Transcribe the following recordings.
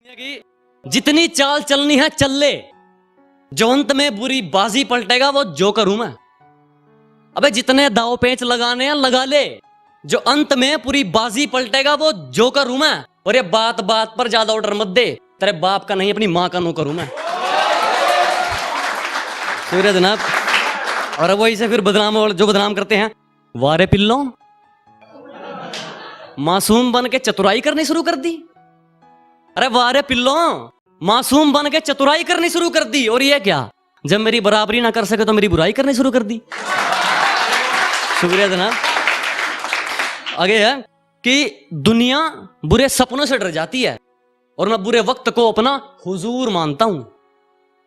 कि जितनी चाल चलनी है चल ले, जो अंत में बुरी बाजी पलटेगा वो जोकर हूं मैं। अबे जितने दाव पेच लगाने हैं लगा ले, जो अंत में पूरी बाजी पलटेगा वो जोकर हूं मैं। और ये बात बात पर ज्यादा ऑर्डर मत दे, तेरे बाप का नहीं अपनी मां का नौकर हूं मैं। सूर्य जनाब। और वही से फिर बदनाम जो बदनाम करते हैं, वारे पिल्लो मासूम बन के चतुराई करनी शुरू कर दी। अरे वारे पिल्लो मासूम बन के चतुराई करनी शुरू कर दी। और ये क्या, जब मेरी बराबरी ना कर सके तो मेरी बुराई करनी शुरू कर दी। शुक्रिया जनाब। आगे है कि दुनिया बुरे सपनों से डर जाती है और मैं बुरे वक्त को अपना हुजूर मानता हूं।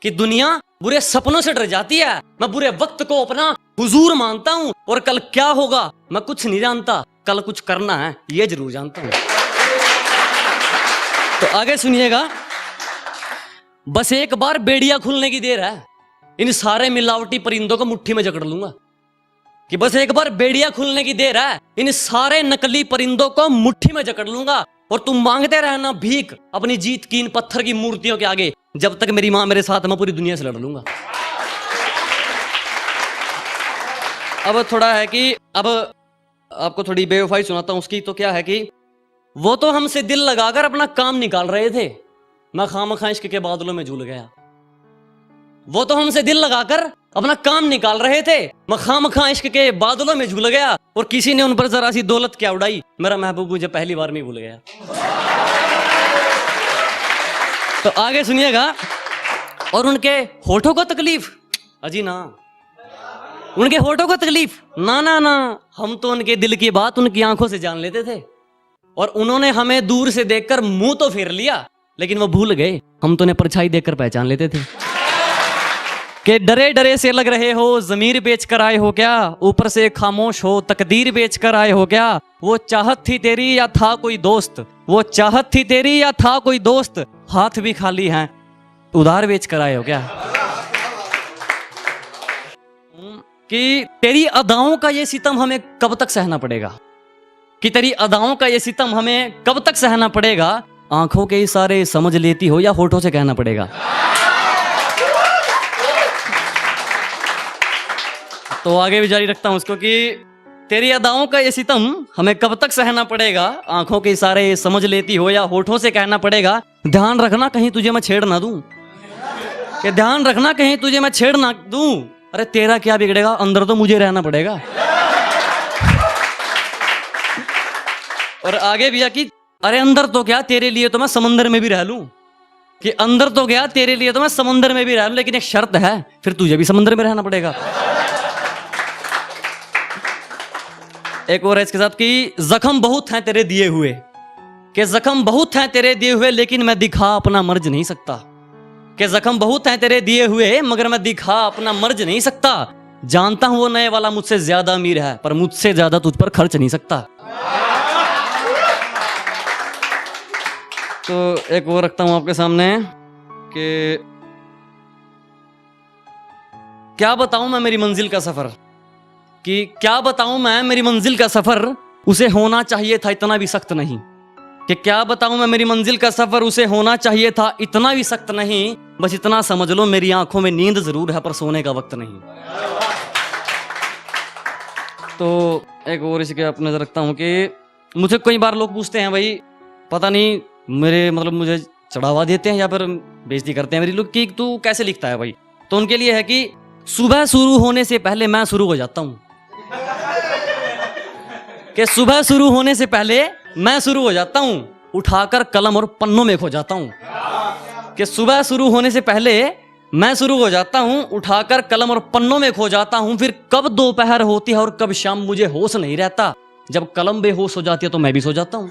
कि दुनिया बुरे सपनों से डर जाती है, मैं बुरे वक्त को अपना हुजूर मानता हूं। और कल क्या होगा मैं कुछ नहीं जानता, कल कुछ करना है ये जरूर जानता हूं। तो आगे सुनिएगा, बस एक बार बेड़िया खुलने की देर है, इन सारे मिलावटी परिंदों को मुट्ठी में जकड़ लूंगा। कि बस एक बार बेड़िया खुलने की देर है, इन सारे नकली परिंदों को मुट्ठी में जकड़ लूंगा। और तुम मांगते रहना भीख अपनी जीत की इन पत्थर की मूर्तियों के आगे, जब तक मेरी मां मेरे साथ, मैं पूरी दुनिया से लड़ लूंगा। अब थोड़ा है कि अब आपको थोड़ी बेवफाई सुनाता हूं उसकी। तो क्या है कि वो तो हमसे दिल लगाकर अपना काम निकाल रहे थे, मैं खामखा इश्क के बादलों में झूल गया। वो तो हमसे दिल लगाकर अपना काम निकाल रहे थे, मैं खामखा इश्क के बादलों में झूल गया। और किसी ने उन पर जरा सी दौलत क्या उड़ाई, मेरा महबूब मुझे पहली बार में भूल गया। तो आगे सुनिएगा, और उनके होठों को तकलीफ, अजी ना, उनके होठों को तकलीफ ना ना ना, हम तो उनके दिल की बात उनकी आंखों से जान लेते थे। और उन्होंने हमें दूर से देखकर मुंह तो फेर लिया, लेकिन वो भूल गए हम तो उन्हें परछाई देखकर पहचान लेते थे। कि डरे डरे से लग रहे हो, जमीर बेच कर आए हो क्या, ऊपर से खामोश हो, तकदीर बेच कर आए हो क्या। वो चाहत थी तेरी या था कोई दोस्त, वो चाहत थी तेरी या था कोई दोस्त, हाथ भी खाली हैं उधार बेच कर आए हो क्या। कि तेरी अदाओं का ये सितम हमें कब तक सहना पड़ेगा, कि तेरी अदाओं का ये सितम हमें कब तक सहना पड़ेगा। आंखों के इशारे समझ लेती हो या होठों से कहना पड़ेगा। तो आगे भी जारी रखता हूं उसको कि तेरी अदाओं का ये सितम हमें कब तक सहना पड़ेगा, आंखों के इशारे समझ लेती हो या होठों से कहना पड़ेगा। ध्यान रखना कहीं तुझे मैं छेड़ ना दूं, कि ध्यान रखना कहीं तुझे मैं छेड़ ना दूं। अरे तेरा क्या बिगड़ेगा, अंदर तो मुझे रहना पड़ेगा। और आगे भी कि अरे अंदर तो क्या, तेरे लिए तो मैं समंदर में भी रह लूं। कि अंदर तो क्या, तेरे लिए तो मैं समंदर में भी रह लूं, लेकिन एक शर्त है, फिर तुझे भी समंदर में रहना पड़ेगा। एक और है इसके साथ कि जख्म बहुत हैं तेरे दिए हुए, कि जख्म बहुत हैं तेरे दिए हुए, लेकिन मैं दिखा अपना मर्ज नहीं सकता। कि जख्म बहुत हैं तेरे दिए हुए, मगर मैं दिखा अपना मर्ज नहीं सकता। जानता हूं वो नए वाला मुझसे ज्यादा अमीर है, पर मुझसे ज्यादा तुझ पर खर्च नहीं सकता। तो एक वो रखता हूं आपके सामने कि क्या बताऊं मैं मेरी मंजिल का सफर, कि क्या बताऊं मैं मेरी मंजिल का सफर, उसे होना चाहिए था इतना भी सख्त नहीं। कि क्या बताऊं मैं मेरी मंजिल का सफर, उसे होना चाहिए था इतना भी सख्त नहीं। बस इतना समझ लो मेरी आंखों में नींद जरूर है, पर सोने का वक्त नहीं। तो एक और इसके आप नजर रखता हूं कि मुझे कई बार लोग पूछते हैं, भाई पता नहीं मेरे मतलब मुझे चढ़ावा देते हैं या फिर बेइज्जती करते हैं मेरी लोग कि तू कैसे लिखता है भाई। तो उनके लिए है कि सुबह शुरू होने से पहले मैं शुरू हो जाता हूं। कि सुबह शुरू होने से पहले मैं शुरू हो जाता हूं, उठाकर कलम और पन्नों में खो जाता हूं। कि सुबह शुरू होने से पहले मैं शुरू हो जाता हूं, उठाकर कलम और पन्नों में खो जाता हूं। फिर कब दोपहर होती है और कब शाम मुझे होश नहीं रहता, जब कलम बेहोश हो जाती है तो मैं भी सो जाता हूं।